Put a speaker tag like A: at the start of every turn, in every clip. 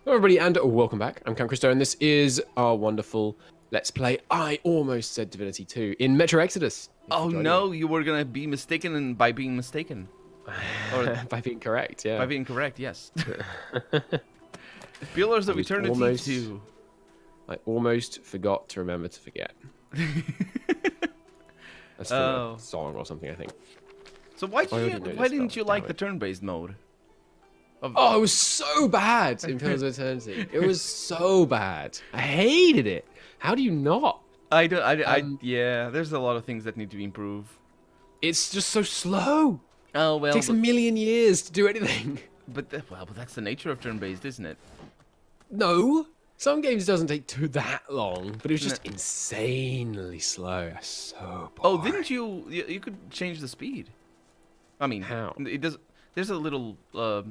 A: Hello everybody and welcome back. I'm CountCristo and this is our wonderful Let's Play. I almost said Divinity 2 in Metro Exodus.
B: Oh no, you were gonna be mistaken by being mistaken.
A: Or by being correct, yeah.
B: By being correct, yes. Pillars of Eternity 2.
A: I almost forgot to remember to forget. That's from a song or something, I think.
B: So why didn't you like the turn-based mode?
A: Oh, it was so bad in Pillars of Eternity. It was so bad. I hated it. How do you not?
B: Yeah, there's a lot of things that need to be improved.
A: It's just so slow.
B: Oh well.
A: It takes a million years to do anything.
B: But that's the nature of turn-based, isn't it?
A: No. Some games doesn't take that long, but it was just insanely slow. So boring.
B: Oh, didn't you could change the speed. I mean,
A: how?
B: It does. There's a little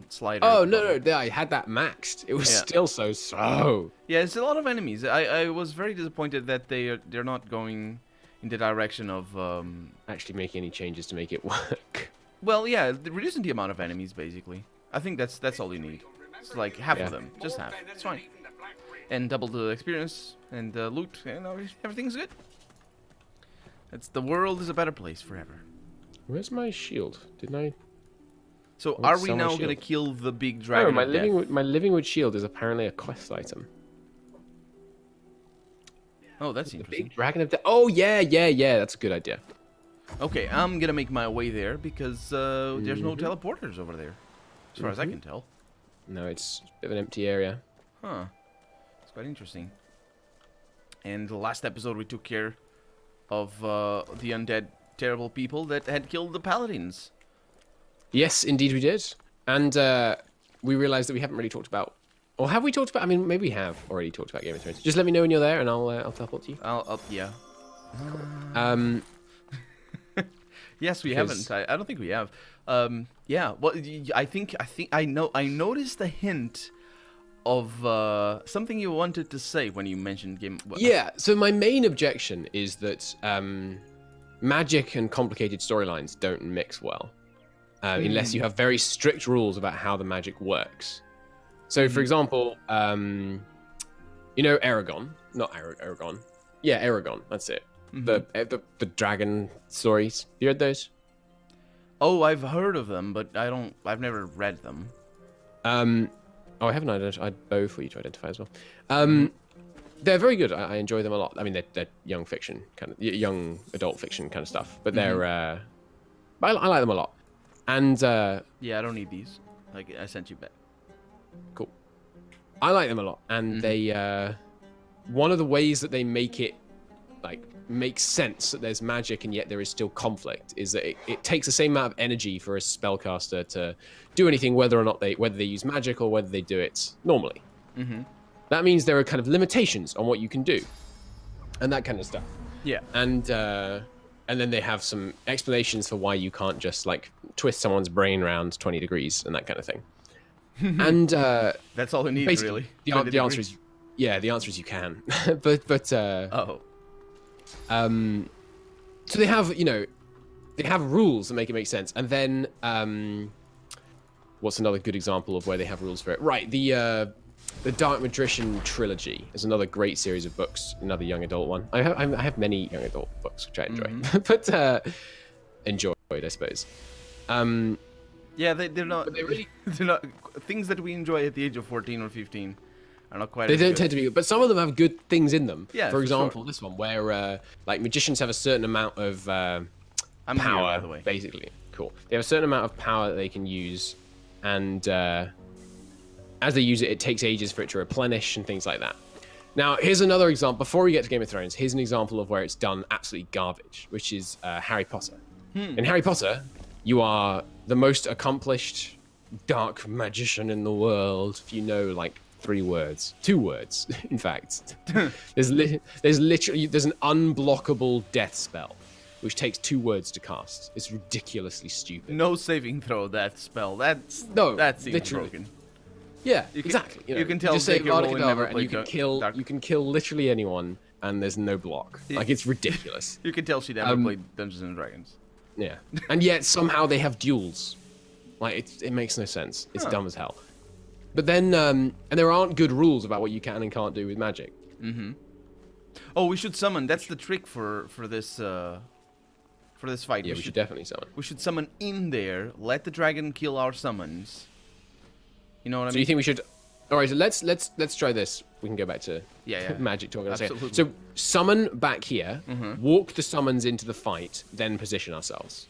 B: slider.
A: Oh no, I had that maxed. It was still so slow.
B: Yeah, it's a lot of enemies. I was very disappointed that they're not going in the direction of
A: actually making any changes to make it work.
B: Well, yeah, reducing the amount of enemies basically. I think that's all you need. It's like half of them, just half. It's fine. And double the experience and loot, and everything's good. The world is a better place forever.
A: Where's my shield? Didn't I?
B: So are we now gonna kill the big dragon?
A: Oh, my livingwood shield is apparently a quest item.
B: Oh, that's interesting.
A: Big dragon of death. Oh yeah. That's a good idea.
B: Okay, I'm gonna make my way there because there's no teleporters over there, as far as I can tell.
A: No, it's a bit of an empty area.
B: Huh. It's quite interesting. And the last episode we took care of the undead, terrible people that had killed the paladins.
A: Yes, indeed we did. And we realized that we haven't really talked about... Or have we talked about... I mean, maybe we have already talked about Game of Thrones. Just let me know when you're there and I'll teleport to you.
B: Yeah.
A: Cool.
B: Yes, we haven't. I don't think we have. Yeah, well, I noticed a hint of something you wanted to say when you mentioned Game...
A: Yeah, so my main objection is that magic and complicated storylines don't mix well. Unless you have very strict rules about how the magic works. So, for example, you know Aragon? Not Aragon. Yeah, Aragon, that's it. The dragon stories. You read those?
B: Oh, I've heard of them, but I've never read them.
A: Oh, I haven't identified both for you to identify as well. They're very good. I enjoy them a lot. I mean, they're young fiction, kind of young adult fiction kind of stuff. But they're, I like them a lot. And
B: yeah, I don't need these. Like I sent you back.
A: Cool. I like them a lot, and they one of the ways that they make it make sense that there's magic and yet there is still conflict is that it takes the same amount of energy for a spellcaster to do anything, whether they use magic or whether they do it normally. That means there are kind of limitations on what you can do, and that kind of stuff. Yeah. And then they have some explanations for why you can't just like twist someone's brain around 20 degrees and that kind of thing. And
B: that's all it needs, really.
A: The answer is the answer is you can. but so they have they have rules that make it make sense. And then what's another good example of where they have rules for it? Right, the Dark Magician trilogy is another great series of books, another young adult one. I have many young adult books which I enjoy, but enjoyed, I suppose.
B: Yeah, they're not. They're not things that we enjoy at the age of 14 or 15. Are not quite.
A: They don't tend to be good, but some of them have good things in them.
B: Yeah,
A: for example, this one where like magicians have a certain amount of power.
B: By the way.
A: Basically, cool. They have a certain amount of power that they can use, and as they use it, it takes ages for it to replenish and things like that. Now, here's another example. Before we get to Game of Thrones, here's an example of where it's done absolutely garbage, which is Harry Potter. In Harry Potter, you are the most accomplished dark magician in the world. If you know, like, 2 words, in fact. There's an unblockable death spell, which takes 2 words to cast. It's ridiculously stupid.
B: No saving throw that spell. That seems broken.
A: Yeah, exactly.
B: You can tell
A: just say Avada Kedavra and you can kill literally anyone, and there's no block. Like, it's ridiculous.
B: You can tell she never played Dungeons and Dragons.
A: Yeah, and yet somehow they have duels. Like, it makes no sense. It's dumb as hell. But then, and there aren't good rules about what you can and can't do with magic.
B: Mm-hmm. Oh, we should summon. That's the trick for this fight.
A: Yeah, we should definitely summon.
B: We should summon in there. Let the dragon kill our summons. You know what I mean?
A: So you think we should? All right, so let's try this. We can go back to magic talk.
B: Absolutely.
A: So summon back here, walk the summons into the fight, then position ourselves.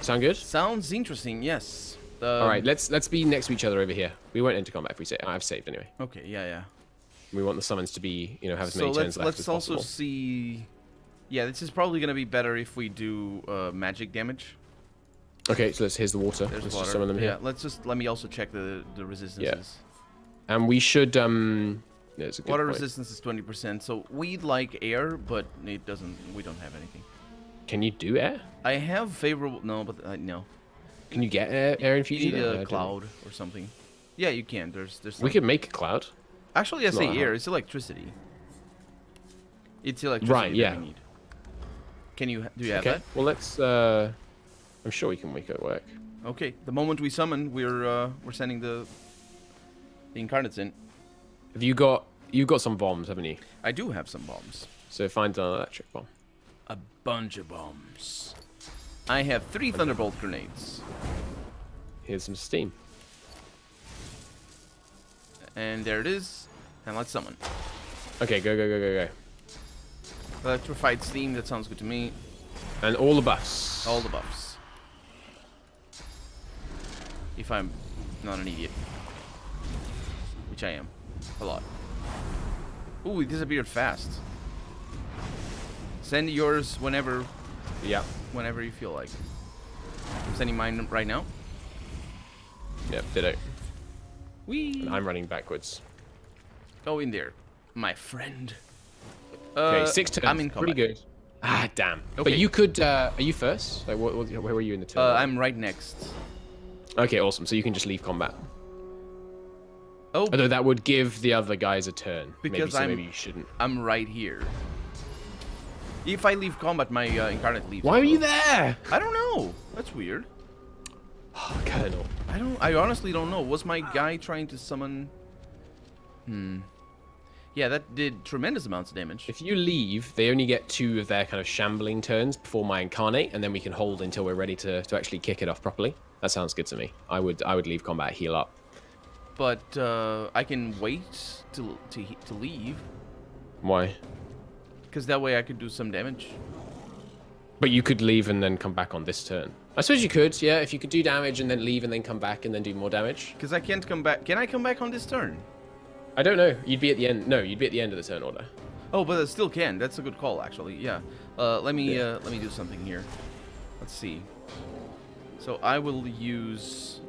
A: Sound good?
B: Sounds interesting. Yes.
A: All right, let's be next to each other over here. We won't enter combat if we say I've saved anyway.
B: Okay. Yeah.
A: We want the summons to be, have as many turns left as possible.
B: Let's also see. Yeah, this is probably gonna be better if we do magic damage.
A: Okay, so here's the water.
B: There's
A: let's
B: water.
A: just summon them here.
B: Yeah, let me also check the resistances.
A: Yeah. And we should there's a good
B: Water
A: point.
B: resistance is 20%, so we'd like air, but it doesn't. We don't have anything.
A: Can you do air?
B: I have favorable. No, but no.
A: Can you get air
B: You
A: infusion?
B: need
A: No, I
B: a
A: don't.
B: cloud or something. Yeah, you can. There's.
A: We could make a cloud.
B: Actually, I
A: It's
B: say
A: not
B: air.
A: hard.
B: It's electricity. It's electricity
A: Right, yeah.
B: that we need. Do you have
A: Okay.
B: that?
A: Well, let's. I'm sure we can make it work.
B: Okay. The moment we summon, we're sending the incarnates in.
A: Have you've got some bombs, haven't you?
B: I do have some bombs.
A: So find an electric bomb.
B: A bunch of bombs. I have 3 thunderbolt grenades.
A: Here's some steam.
B: And there it is. And let's summon.
A: Okay, go.
B: Electrified steam, that sounds good to me.
A: And all the buffs.
B: All the buffs. If I'm not an idiot. Which I am. A lot. Ooh, it disappeared fast. Send yours whenever
A: Yeah.
B: you feel like. I'm sending mine right now.
A: Yep. Did it.
B: Whee!
A: I'm running backwards.
B: Go in there, my friend.
A: Okay, 6 turns.
B: I'm in
A: Pretty
B: combat.
A: good. Ah, damn.
B: Okay.
A: But you could. Are you first? Like, where were you in the turn?
B: I'm right next.
A: Okay, awesome. So you can just leave combat.
B: Oh,
A: Although that would give the other guys a turn.
B: Because
A: maybe you shouldn't.
B: I'm right here. If I leave combat, my incarnate leaves.
A: Why
B: as
A: are you
B: well.
A: there?
B: I don't know. That's weird.
A: Colonel.
B: I honestly don't know. Was my guy trying to summon? Yeah, that did tremendous amounts of damage.
A: If you leave, they only get 2 of their kind of shambling turns before my incarnate, and then we can hold until we're ready to actually kick it off properly. That sounds good to me. I would leave combat, heal up.
B: But I can wait to leave,
A: Why?
B: because that way I could do some damage.
A: But you could leave and then come back on this turn. I suppose you could, yeah. If you could do damage and then leave and then come back and then do more damage.
B: Because I can't come back. Can I come back on this turn?
A: I don't know. You'd be at the end. No, you'd be at the end of the turn order.
B: Oh, but I still can. That's a good call, actually. Yeah. Let me do something here. Let's see. So I will use.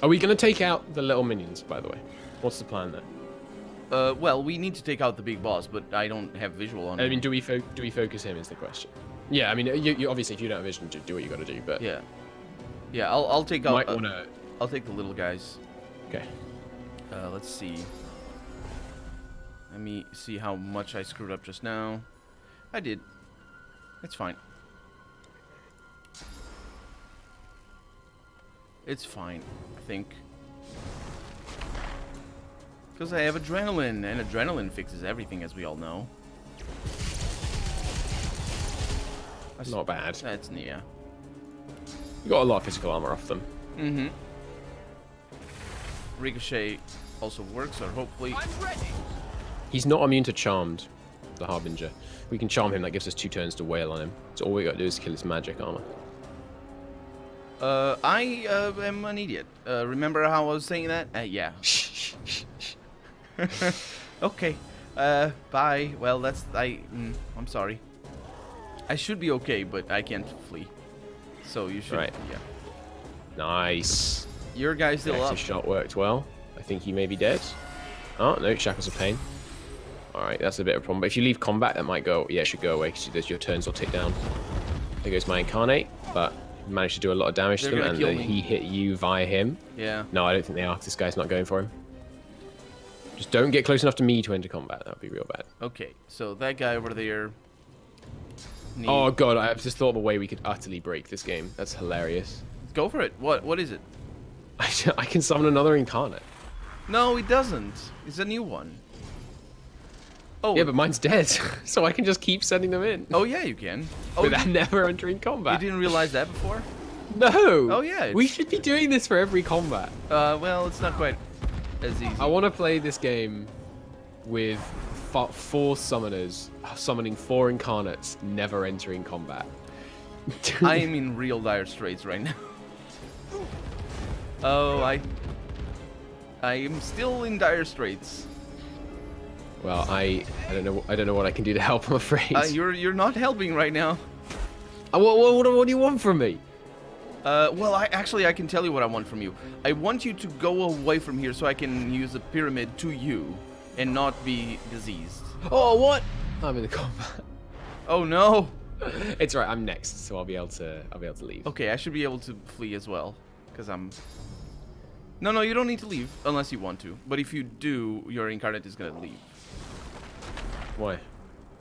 A: Are we going to take out the little minions, by the way? What's the plan there?
B: Well, we need to take out the big boss, but I don't have visual on.
A: I mean,
B: him.
A: do we focus him is the question. Yeah, I mean, you obviously if you don't have vision, do what you got to do. But
B: Yeah. Yeah, I'll take out.
A: might want to.
B: I'll take the little guys.
A: Okay.
B: Let's see. Let me see how much I screwed up just now. I did. It's fine. It's fine, I think. Because I have adrenaline, and adrenaline fixes everything, as we all know. That's
A: Not bad.
B: That's yeah.
A: You got a lot of physical armor off them.
B: Mm-hmm. Ricochet also works, or hopefully.
A: He's not immune to Charmed, the Harbinger. We can charm him, that gives us 2 turns to wail on him. So all we gotta do is kill his magic armor.
B: I am an idiot. Remember how I was saying that? Yeah. Okay. Bye. Well, that's I'm sorry. I should be okay, but I can't flee. So you should.
A: Right.
B: Yeah.
A: Nice.
B: Your guy's still
A: Next
B: up.
A: shot worked well. I think he may be dead. Oh, no, Shackles of Pain. Alright, that's a bit of a problem. But if you leave combat, that might go... Yeah, it should go away, because your turns will tick down. There goes my Incarnate, but you managed to do a lot of damage
B: They're
A: to them,
B: gonna
A: and
B: kill me.
A: he hit you via him.
B: Yeah.
A: No, I don't think they are. This guy's not going for him. Just don't get close enough to me to enter combat. That would be real bad.
B: Okay. So that guy over there.
A: Oh, God, I have just thought of a way we could utterly break this game. That's hilarious.
B: Go for it. What is it?
A: I can summon another incarnate.
B: No, it doesn't. It's a new one. Oh.
A: Yeah, but mine's dead, so I can just keep sending them in.
B: Oh yeah, you can. Oh,
A: Without never entering combat.
B: you didn't realize that before?
A: No.
B: Oh yeah.
A: We should be doing this for every combat.
B: Well, it's not quite as easy.
A: I want to play this game with 4 summoners, summoning 4 incarnates, never entering combat.
B: I am in real dire straits right now. Oh, I am still in dire straits.
A: Well, I don't know what I can do to help. I'm afraid.
B: You're not helping right now.
A: What do you want from me?
B: Well, I can tell you what I want from you. I want you to go away from here so I can use a pyramid to you and not be diseased.
A: Oh, what? I'm in the combat.
B: Oh no.
A: It's right. I'm next, so I'll be able to leave.
B: Okay, I should be able to flee as well, because I'm. No, you don't need to leave unless you want to. But if you do, your incarnate is gonna leave.
A: Why?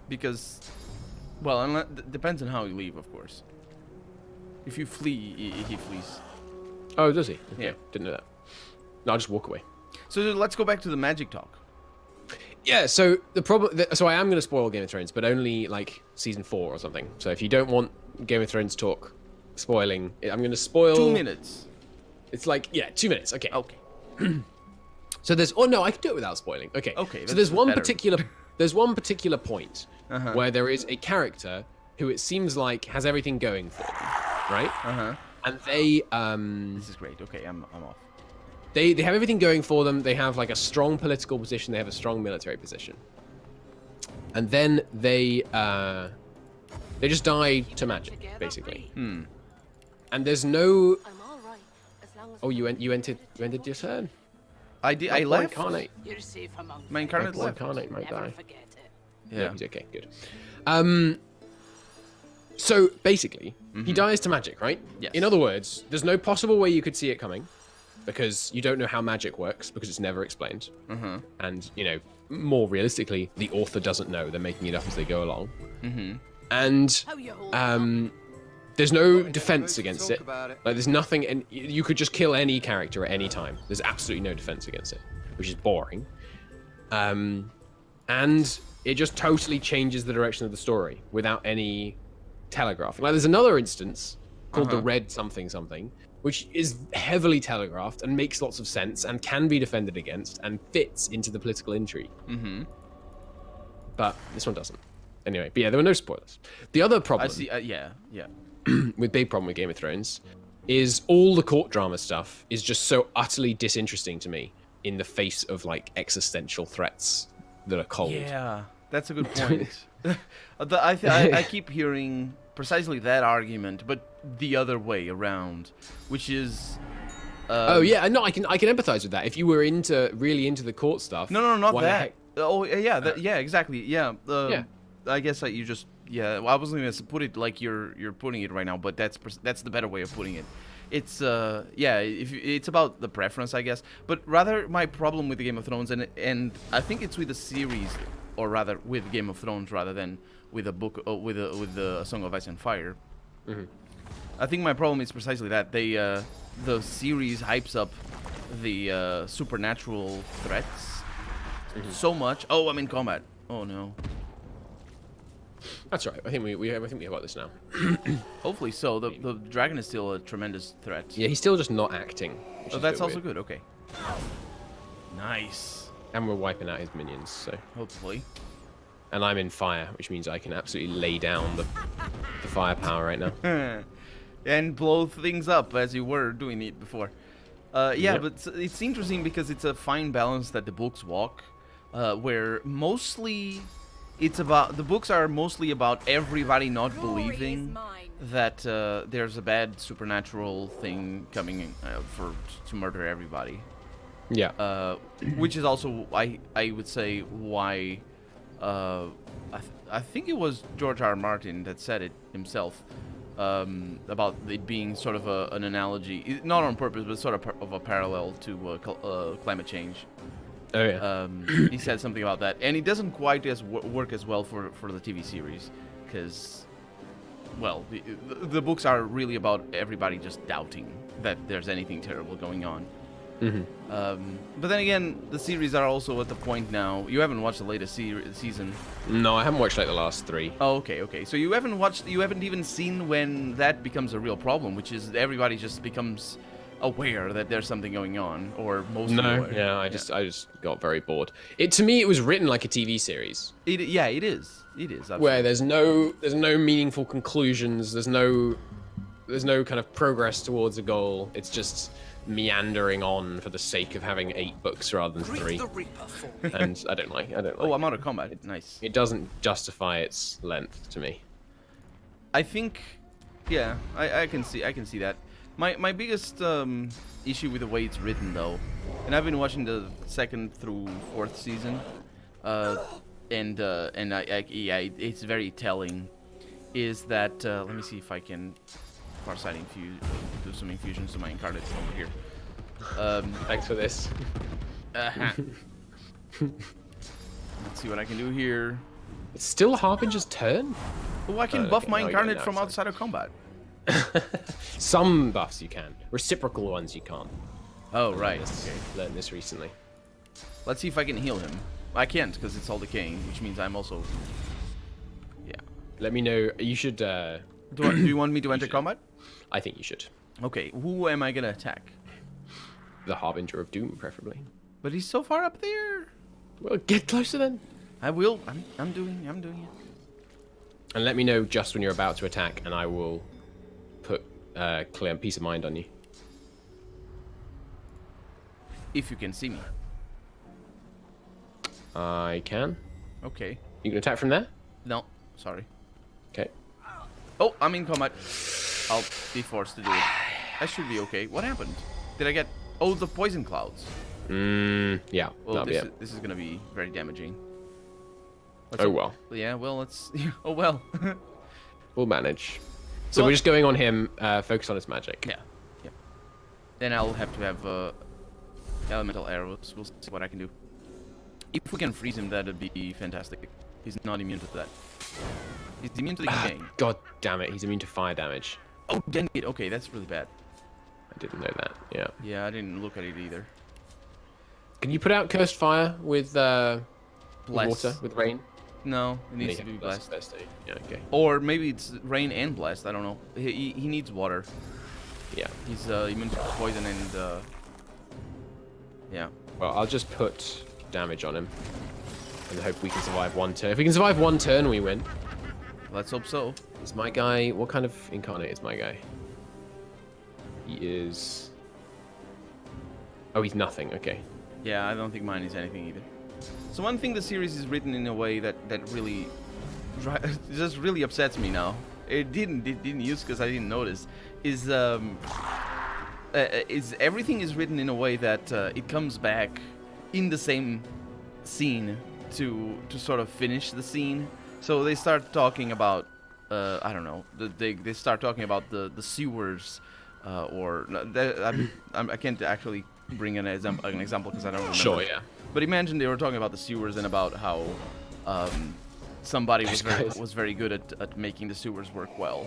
B: Because, well, depends on how you leave, of course. If you flee, he flees.
A: Oh, does he? Okay.
B: Yeah.
A: Didn't know that. No, I'll just walk away.
B: So let's go back to the magic talk.
A: Yeah, so the problem... So I am going to spoil Game of Thrones, but only, like, Season 4 or something. So if you don't want Game of Thrones talk spoiling, I'm going to spoil...
B: 2 minutes.
A: It's like, yeah, 2 minutes. Okay.
B: Okay.
A: So there's... Oh, no, I can do it without spoiling. Okay.
B: Okay,
A: So there's one
B: better.
A: particular... There's one particular point where there is a character who it seems like has everything going for them, right? And they...
B: This is great. Okay, I'm off.
A: They have everything going for them. They have like a strong political position. They have a strong military position. And then they just die to magic, basically. And there's no... Oh, you entered your turn.
B: I did. I left.
A: Incarnate.
B: My incarnate
A: My
B: left.
A: incarnate might die.
B: Yeah.
A: He's okay. Good. So basically, he dies to magic, right?
B: Yes.
A: In other words, there's no possible way you could see it coming, because you don't know how magic works, because it's never explained. And, you know, more realistically, the author doesn't know. They're making it up as they go along. And there's no defense against it. Like, there's nothing, and you could just kill any character at any time. There's absolutely no defense against it, which is boring. And it just totally changes the direction of the story without any telegraphing. Like, there's another instance called the Red something something, which is heavily telegraphed and makes lots of sense and can be defended against and fits into the political intrigue. But this one doesn't. Anyway, but yeah, there were no spoilers. The other problem...
B: I see. Yeah.
A: big problem with Game of Thrones is all the court drama stuff is just so utterly disinteresting to me in the face of, like, existential threats that are cold.
B: Yeah, that's a good point. I keep hearing precisely that argument, but the other way around, which is...
A: oh yeah, no, I can empathize with that. If you were really into the court stuff...
B: No, not
A: why
B: that. Oh, yeah, yeah, exactly. Yeah,
A: yeah.
B: I guess that you just... Yeah, well, I wasn't going to put it like you're putting it right now, but that's the better way of putting it. It's yeah, it's about the preference, I guess. But rather, my problem with the Game of Thrones, and I think it's with the series, or rather with Game of Thrones, rather than with a book, with the Song of Ice and Fire. I think my problem is precisely that the series hypes up the supernatural threats so much. Oh, I'm in combat. Oh no.
A: That's right. I think we have got this now.
B: Hopefully so. The dragon is still a tremendous threat.
A: Yeah, he's still just not acting.
B: Oh, that's also good. Okay. Nice.
A: And we're wiping out his minions, so.
B: Hopefully.
A: And I'm in fire, which means I can absolutely lay down the firepower right now.
B: And blow things up as you were doing it before. Yeah,
A: Yep.
B: but it's interesting because it's a fine balance that the books walk, where mostly the books are mostly about everybody not believing that there's a bad supernatural thing coming to murder everybody.
A: Yeah.
B: Which is also I would say why I think it was George R. R. Martin that said it himself. About it being sort of an analogy, not on purpose, but sort of a parallel to climate change.
A: Oh yeah.
B: He said something about that, and it doesn't quite work as well for the TV series, because well, the books are really about everybody just doubting that there's anything terrible going on. But then again, the series are also at the point now. You haven't watched the latest season.
A: No, I haven't watched like the last 3.
B: Oh, okay. So you haven't even seen when that becomes a real problem, which is everybody just becomes aware that there's something going on, or mostly aware.
A: Yeah, I just got very bored. To me, it was written like a TV series.
B: It is. Absolutely.
A: Where there's no meaningful conclusions. There's no kind of progress towards a goal. It's just meandering on for the sake of having 8 books rather than 3. And I don't like.
B: Oh, I'm out of combat. Nice.
A: It doesn't justify its length to me.
B: I think, yeah, I can see that. My biggest issue with the way it's written, though, and I've been watching the 2nd through 4th season, and it's very telling, is that let me see if I can farsight do some infusions to my incarnate over here.
A: Thanks for this.
B: Let's see what I can do here.
A: It's still Harbinger's turn?
B: Oh, I can buff my incarnate from outside of combat.
A: Some buffs you can. Reciprocal ones you can't.
B: Oh, right.
A: Learned this recently.
B: Let's see if I can heal him. I can't because it's all decaying, which means I'm also... Yeah.
A: Let me know. You should...
B: Do you want me to enter combat?
A: I think you should.
B: Okay, who am I going to attack?
A: The Harbinger of Doom, preferably.
B: But he's so far up there.
A: Well, get closer then.
B: I will. I'm doing it.
A: And let me know just when you're about to attack, and I will put clear peace of mind on you.
B: If you can see me.
A: I can.
B: Okay.
A: You can attack from there?
B: No, sorry.
A: Okay.
B: Oh, I'm in combat. I'll be forced to do it. I should be okay. What happened? Did I get... Oh, the poison clouds.
A: Yeah.
B: Well, this is going to be very damaging.
A: Well.
B: Yeah, well, let's... Oh, well.
A: We'll manage. So we're just going on him, focus on his magic.
B: Yeah. Then I'll have to have elemental arrows. We'll see what I can do. If we can freeze him, that'd be fantastic. He's not immune to that. He's immune to the decaying.
A: God damn it, he's immune to fire damage.
B: Oh, dang it. Okay, that's really bad.
A: I didn't know that, yeah.
B: Yeah, I didn't look at it either.
A: Can you put out Cursed Fire with water, with rain?
B: No, it needs to be blessed.
A: Yeah, okay.
B: Or maybe it's rain and blessed, I don't know. He needs water.
A: Yeah.
B: He's immune to poison and... Yeah.
A: Well, I'll just put damage on him. And hope we can survive 1 turn. If we can survive 1 turn, we win.
B: Let's hope so.
A: Is my guy... What kind of incarnate is my guy? He is... Oh, he's nothing. Okay.
B: Yeah, I don't think mine is anything either. So one thing the series is written in a way that really... just really upsets me now. It didn't use because I didn't notice. Is everything is written in a way that it comes back in the same scene to sort of finish the scene. So they start talking about I don't know. They start talking about the sewers, or I can't actually bring an example because I don't remember.
A: Sure, yeah.
B: But imagine they were talking about the sewers and about how somebody was very good at making the sewers work well,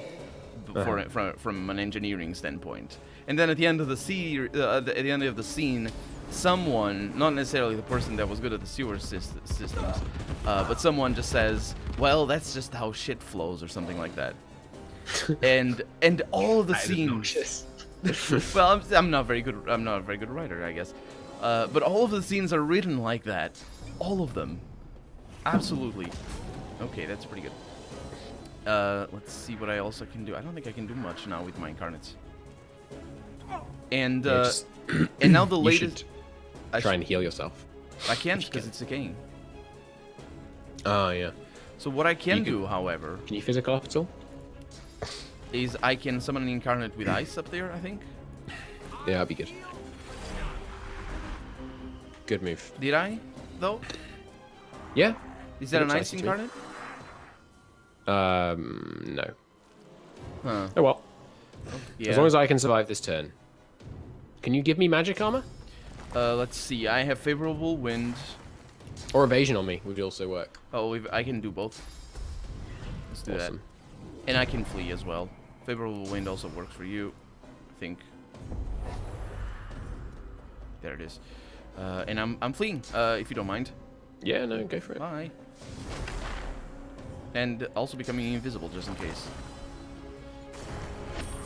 B: from an engineering standpoint. And then at the end of the scene, someone, not necessarily the person that was good at the sewer systems, but someone just says, "Well, that's just how shit flows," or something like that. and all of the scenes. Well, I'm not very good. I'm not a very good writer, I guess. But all of the scenes are written like that. All of them. Absolutely. Okay, that's pretty good. Let's see what I also can do. I don't think I can do much now with my incarnates. And and now the latest.
A: Try and heal yourself.
B: I can't because it's decaying.
A: Oh yeah.
B: So what I can do, however,
A: can you physical up at all?
B: Is I can summon an incarnate with ice up there, I think.
A: Yeah, that'd be good. Good move.
B: Did I, though?
A: Yeah.
B: Is that an ice incarnate?
A: No.
B: Huh.
A: Oh well.
B: Yeah.
A: As long as I can survive this turn. Can you give me magic armor?
B: Let's see. I have favorable wind.
A: Or evasion on me would also work.
B: Oh, I can do both. Let's do that. And I can flee as well. Favorable wind also works for you, I think. There it is. And I'm fleeing, if you don't mind.
A: Yeah, no, go for it.
B: Bye. And also becoming invisible, just in case.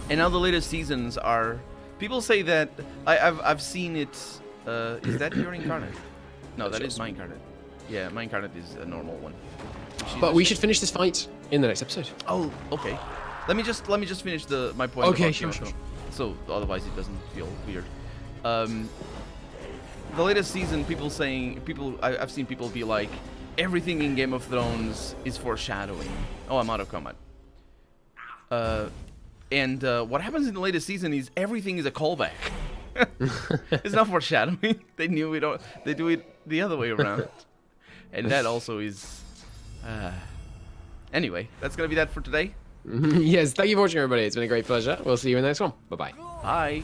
B: And now the latest seasons are... People say that... I've seen it... is that your incarnate? No, that is my incarnate. Yeah, my incarnate is a normal one.
A: But we should finish this fight in the next episode.
B: Oh, okay. Let me just finish my point.
A: Okay,
B: about
A: sure.
B: Kyoto. So otherwise it doesn't feel weird. The latest season, I've seen people be like, everything in Game of Thrones is foreshadowing. Oh, I'm out of combat. And what happens in the latest season is everything is a callback. It's not foreshadowing. They knew it. They do it the other way around. And that also is... Anyway, that's going to be that for today.
A: Yes, thank you for watching, everybody. It's been a great pleasure. We'll see you in the next one. Bye-bye.
B: Bye.